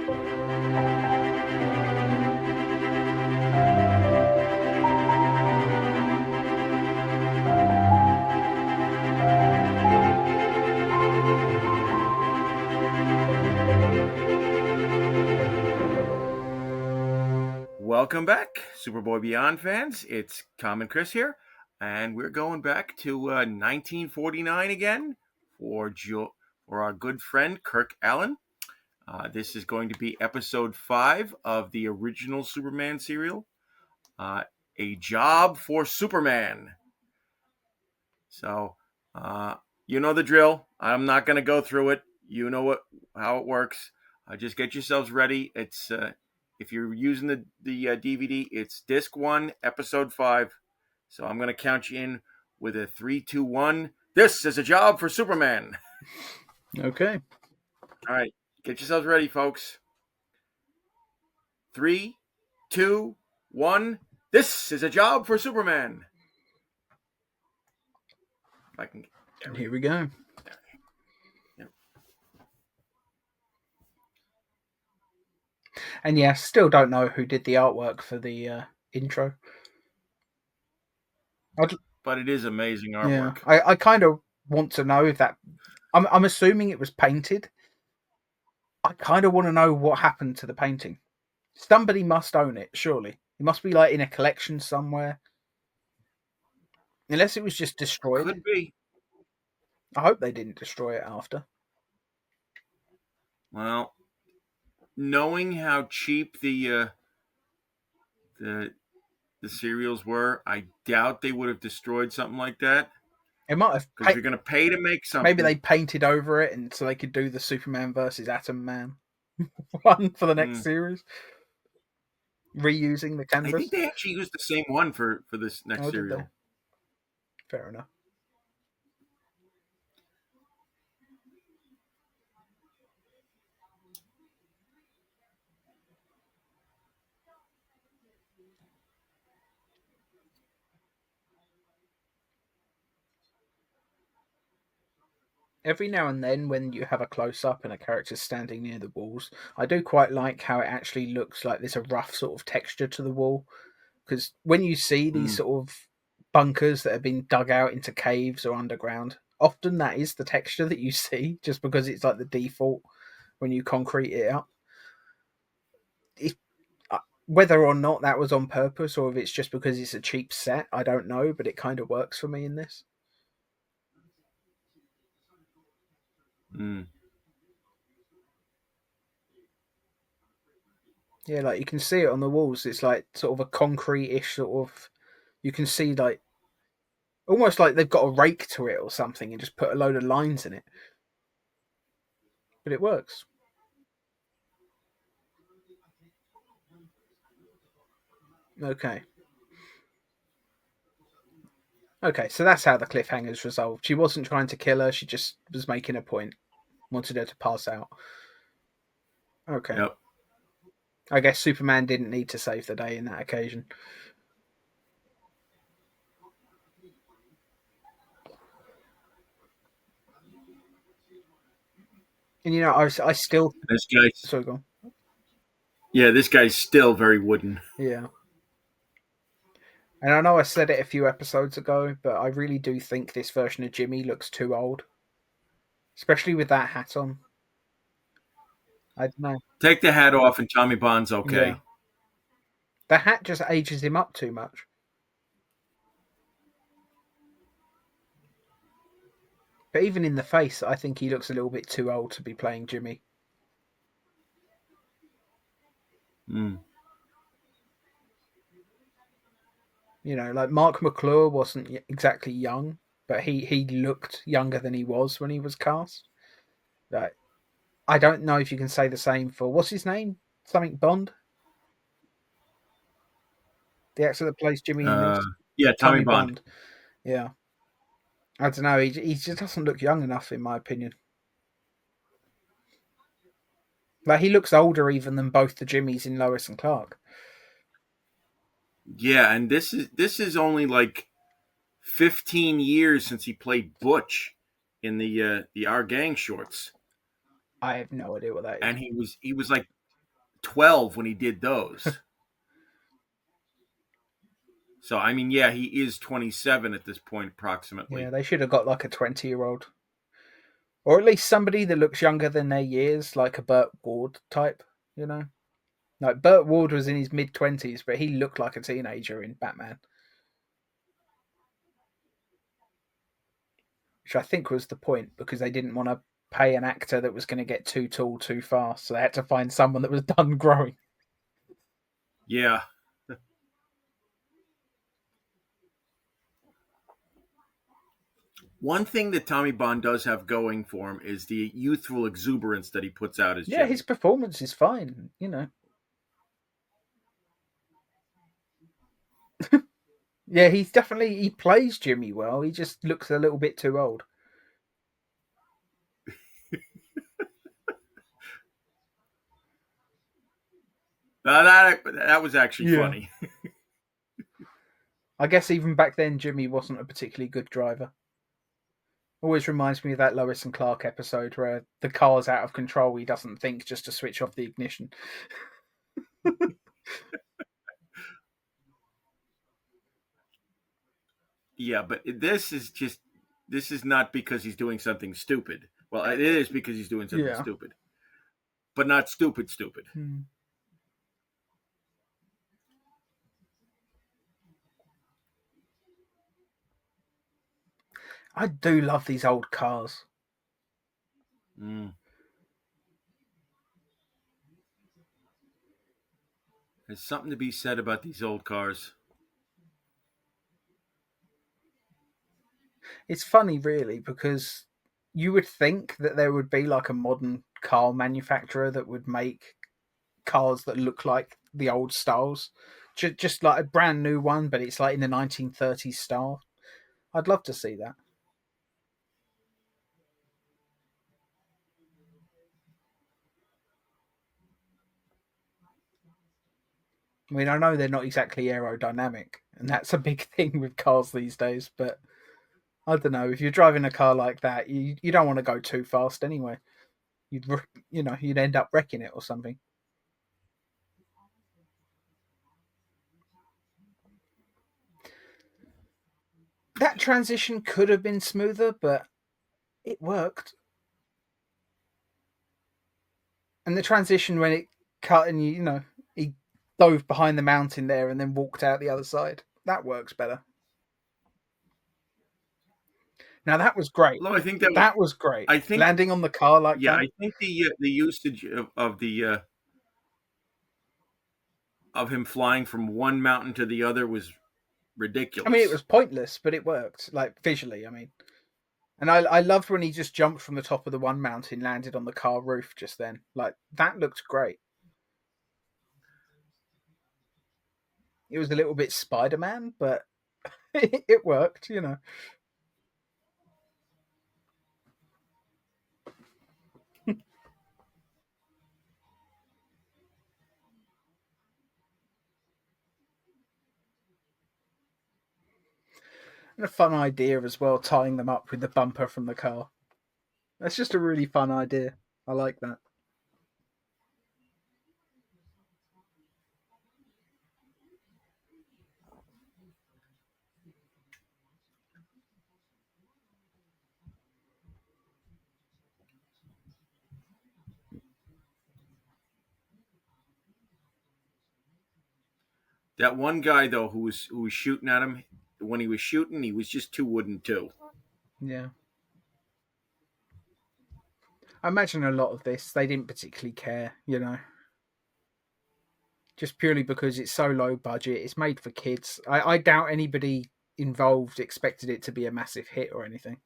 Welcome back, Superboy Beyond fans. It's Common Chris here, and we're going back to 1949 again for our good friend Kirk Alyn. This is going to be episode 5 of the original Superman serial, A Job for Superman. So, you know the drill. I'm not going to go through it. You know how it works. Just get yourselves ready. It's if you're using the DVD, it's disc 1, episode 5. So I'm going to count you in with a 3, 2, 1. This is A Job for Superman. Okay. All right, get yourselves ready, folks. 3, 2, 1. This is A Job for Superman. If I can. Here we go. And yeah, still don't know who did the artwork for the intro. But it is amazing artwork. Yeah, I kind of want to know if that. I'm assuming it was painted. I kind of want to know what happened to the painting. Somebody must own it, surely. It must be like in a collection somewhere. Unless it was just destroyed. Could be. I hope they didn't destroy it after. Well, knowing how cheap the serials were, I doubt they would have destroyed something like that. It might have, because you're going to pay to make something. Maybe they painted over it, and so they could do the Superman versus Atom Man one for the next series, reusing the canvas. I think they actually used the same one for this next serial. Fair enough. Every now and then, when you have a close-up and a character's standing near the walls, I do quite like how it actually looks like there's a rough sort of texture to the wall. Because when you see these sort of bunkers that have been dug out into caves or underground, often that is the texture that you see, just because it's like the default when you concrete it up. Whether or not that was on purpose or if it's just because it's a cheap set, I don't know, but it kind of works for me in this. Yeah, like you can see it on the walls. It's like sort of a concrete-ish sort of. You can see like almost like they've got a rake to it or something and just put a load of lines in it. But it works. Okay. Okay, so that's how the cliffhanger's resolved. She wasn't trying to kill her. She just was making a point. Wanted her to pass out. Okay. Yep. I guess Superman didn't need to save the day in that occasion. And you know, I still. This guy. Sorry, go on. Yeah, this guy's still very wooden. Yeah. And I know I said it a few episodes ago, but I really do think this version of Jimmy looks too old. Especially with that hat on. I don't know. Take the hat off and Tommy Bond's okay. Yeah. The hat just ages him up too much. But even in the face, I think he looks a little bit too old to be playing Jimmy. You know, like Mark McClure wasn't exactly young, but he looked younger than he was when he was cast. Like, I don't know if you can say the same for, what's his name? Something Bond? The actor that plays Jimmy in this? Yeah, Tommy Bond. Yeah. I don't know, he just doesn't look young enough, in my opinion. Like, he looks older even than both the Jimmys in Lois and Clark. Yeah, and this is only like 15 years since he played Butch in the Our Gang shorts. I have no idea what that is. And he was like 12 when he did those. So I mean, yeah, he is 27 at this point, Yeah, approximately. they should have got like a 20-year-old. Or at least somebody that looks younger than their years, like a Burt Ward type, you know? Like Burt Ward was in his mid-20s, but he looked like a teenager in Batman, which I think was the point because they didn't want to pay an actor that was going to get too tall too fast, so they had to find someone that was done growing. Yeah. One thing that Tommy Bond does have going for him is the youthful exuberance that he puts out as Yeah, his Jimmy. performance is fine, you know. Yeah, he plays Jimmy well. He just looks a little bit too old. That was actually Yeah. funny. I guess even back then, Jimmy wasn't a particularly good driver. Always reminds me of that Lois and Clark episode where the car's out of control. He doesn't think just to switch off the ignition. Yeah, but this is not because he's doing something stupid. Well, it is because he's doing something Yeah. stupid, but not stupid stupid. Hmm. I do love these old cars. Mm. There's something to be said about these old cars. It's funny, really, because you would think that there would be like a modern car manufacturer that would make cars that look like the old styles. Just like a brand new one, but it's like in the 1930s style. I'd love to see that. I mean, I know they're not exactly aerodynamic, and that's a big thing with cars these days, but I don't know. If you're driving a car like that, you don't want to go too fast anyway. You'd end up wrecking it or something. That transition could have been smoother, but it worked. And the transition when it cut and he dove behind the mountain there and then walked out the other side. That works better. Now that was great. Although I think that That was great. I think Landing on the car like yeah, that. I think the usage of him flying from one mountain to the other was I mean, it was ridiculous. pointless, but it worked. Like visually, I mean. And I loved when he just jumped from the top of the one mountain, landed on the car roof just then. Like that looked great. It was a little bit Spider Man, but it worked. And a fun idea as well, tying them up with the bumper from the car. That's just a really fun idea. I like that. That one guy though who was shooting at him when he was shooting, he was just too wooden too. Yeah. I imagine a lot of this they didn't particularly care. Just purely because it's so low budget. It's made for kids. I doubt anybody involved expected it to be a massive hit or anything.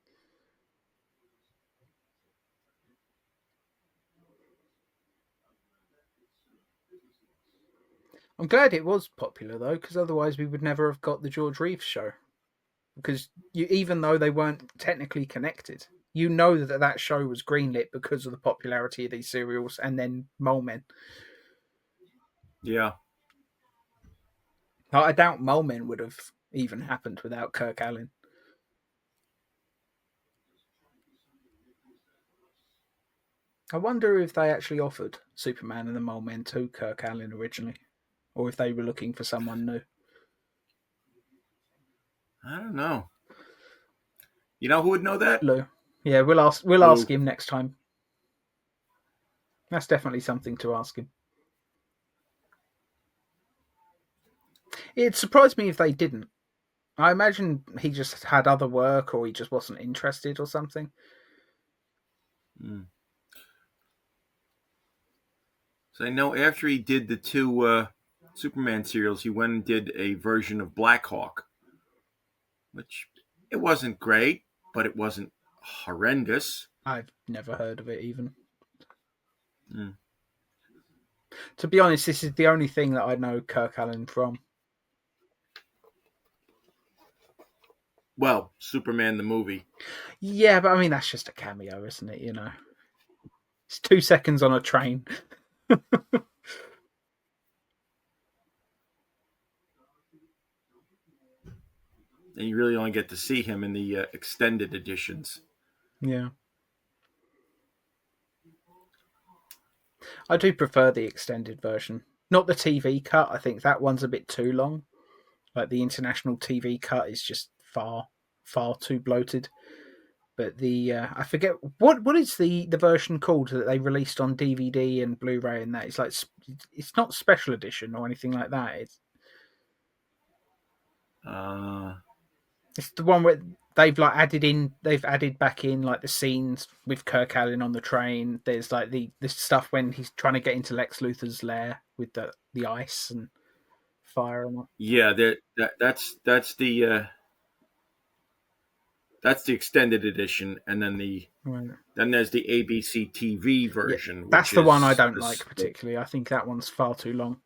I'm glad it was popular though, because otherwise we would never have got the George Reeves show. Because even though they weren't technically connected, you know that show was greenlit because of the popularity of these serials and then Mole Men. Yeah. I doubt Mole Men would have even happened without Kirk Alyn. I wonder if they actually offered Superman and the Mole Men to Kirk Alyn originally, or if they were looking for someone new. I don't know. You know who would know that? Lou. Yeah, we'll ask. We'll Lou. ask him next time. That's definitely something to ask him. It surprised me if they didn't. I imagine he just had other work, or he just wasn't interested, or something. Mm. So I know after he did the two Superman serials, he went and did a version of Black Hawk, which it wasn't great, but it wasn't horrendous. I've never heard of it even. Mm. To be honest, this is the only thing that I know Kirk Alyn from. Well, Superman the movie. Yeah, but I mean that's just a cameo, isn't it? You know, it's 2 seconds on a train. And you really only get to see him in the extended editions. Yeah, I do prefer the extended version, not the TV cut. I think that one's a bit too long. Like the international TV cut is just far too bloated. But the I forget what is the version called that they released on DVD and Blu-ray, and that it's like it's not special edition or anything like that. Uh, It's the one where they've added back in like the scenes with Kirk Alyn on the train. There's like the stuff when he's trying to get into Lex Luthor's lair with the ice and fire and yeah, that's the extended edition, and that. then there's the ABC TV Yeah, version, that's which the one I is don't like particularly. I think that one's far too long.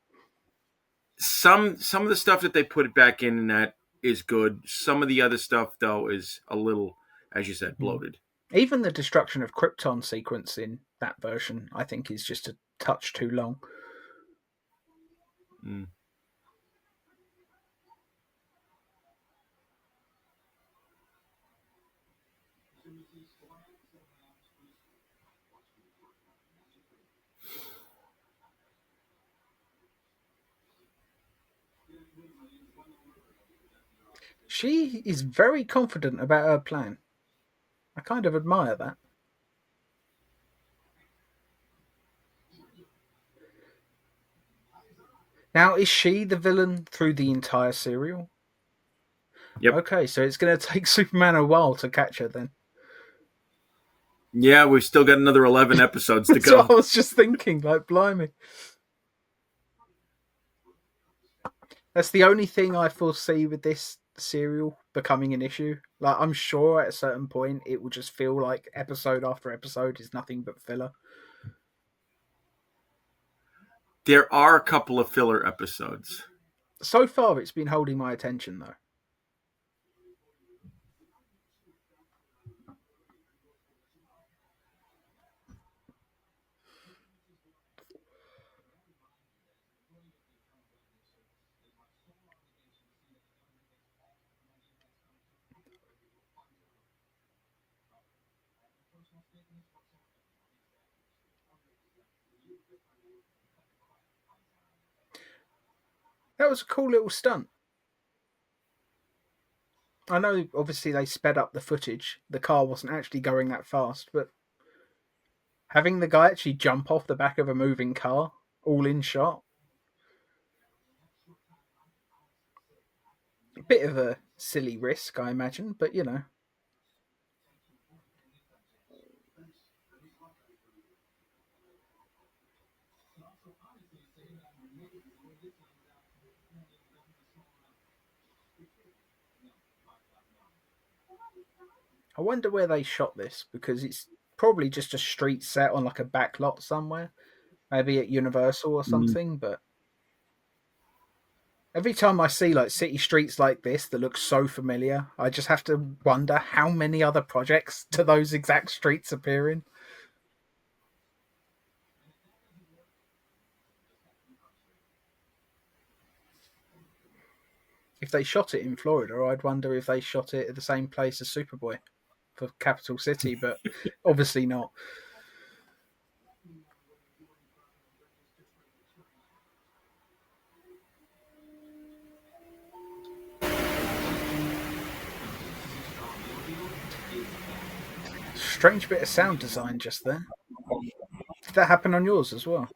some of the stuff that they put back in that is good. Some of the other stuff though is a little, as you said, bloated. Even the destruction of Krypton sequence in that version, I think, is just a touch too long. Mm. She is very confident about her plan. I kind of admire that. Now, is she the villain through the entire serial? Yep. Okay, so it's going to take Superman a while to catch her then. Yeah, we've still got another 11 episodes to That's what I go. was just thinking, like, blimey. That's the only thing I foresee with this serial becoming an issue. Like, I'm sure at a certain point it will just feel like episode after episode is nothing but filler. There are a couple of filler episodes. So far, it's been holding my attention, though. That was a cool little stunt. I know, obviously, they sped up the footage. The car wasn't actually going that fast, but having the guy actually jump off the back of a moving car, all in shot, a bit of a silly risk, I imagine, but you know. I wonder where they shot this because it's probably just a street set on like a back lot somewhere, maybe at Universal or Mm. something. But every time I see like city streets like this that look so familiar, I just have to wonder how many other projects do those exact streets appear in. If they shot it in Florida, I'd wonder if they shot it at the same place as Superboy for Capital City, but obviously not. Strange bit of sound design just there. Did that happen on yours as well?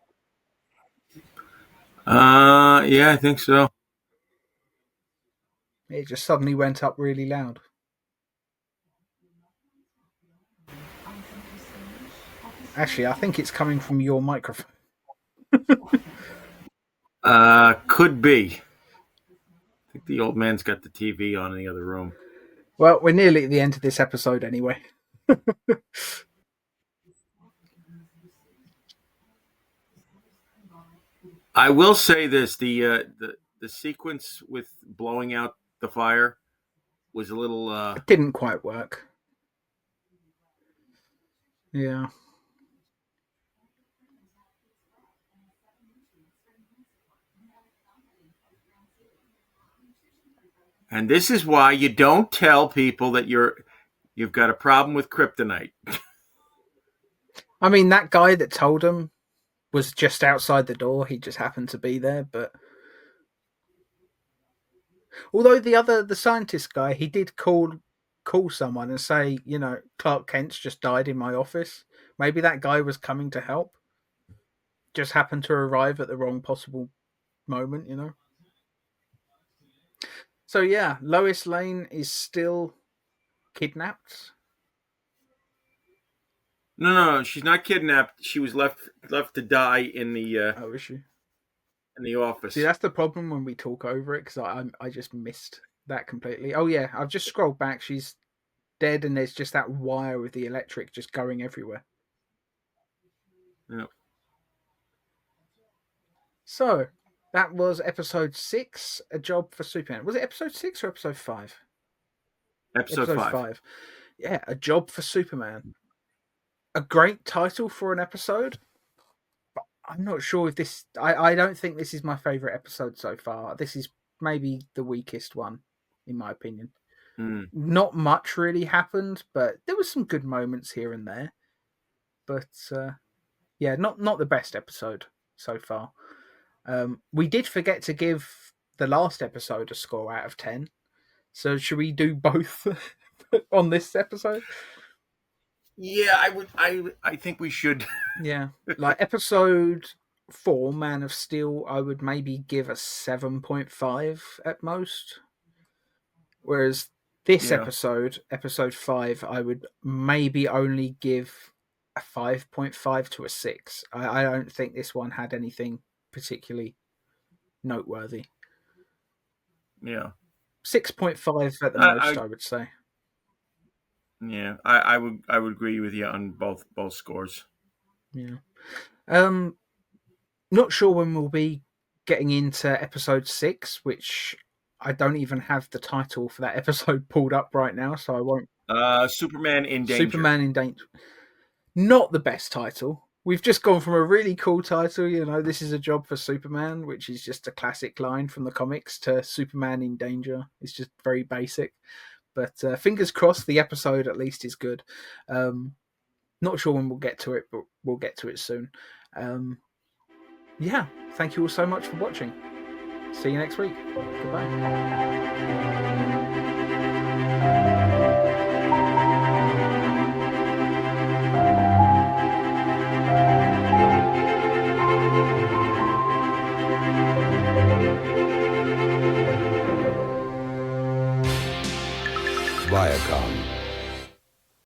Yeah, I think so. It just suddenly went up really loud. Actually, I think it's coming from your microphone. Could be. I think the old man's got the TV on in the other room. Well, we're nearly at the end of this episode anyway. I will say this: the sequence with blowing out the fire was a little. It didn't quite work. Yeah. And this is why you don't tell people that you've got a problem with kryptonite. I mean, that guy that told him was just outside the door. He just happened to be there. But although the scientist guy, he did call someone and say, Clark Kent's just died in my office. Maybe that guy was coming to help. Just happened to arrive at the wrong possible moment. So yeah, Lois Lane is still kidnapped. No, she's not kidnapped. She was left to die in the Oh, is she? in the office. See, that's the problem when we talk over it, because I just missed that completely. Oh yeah, I've just scrolled back. She's dead, and there's just that wire with the electric just going everywhere. Yeah. So that was episode 6, A Job for Superman. Was it episode 6 or episode 5? Episode 5. Yeah, A Job for Superman. A great title for an episode. But I'm not sure if this. I don't think this is my favorite episode so far. This is maybe the weakest one, in my opinion. Not much really happened, but there was some good moments here and there. But yeah, not the best episode so far. We did forget to give the last episode a score out of 10. So should we do both on this episode? Yeah, I would. I think we should. Yeah, like episode 4, Man of Steel, I would maybe give a 7.5 at most. Whereas this episode 5, I would maybe only give a 5.5 to a 6. I don't think this one had anything particularly noteworthy. Yeah. 6.5 at the most, I would say. Yeah, I would agree with you on both scores. Yeah. Not sure when we'll be getting into episode 6, which I don't even have the title for that episode pulled up right now, so I won't. Superman in Danger. Superman in Danger. Not the best title. We've just gone from a really cool title, this is a job for Superman, which is just a classic line from the comics, to Superman in Danger. It's just very basic. But fingers crossed, the episode at least is good. Not sure when we'll get to it, but we'll get to it soon. Yeah, thank you all so much for watching. See you next week. Goodbye. Viacom.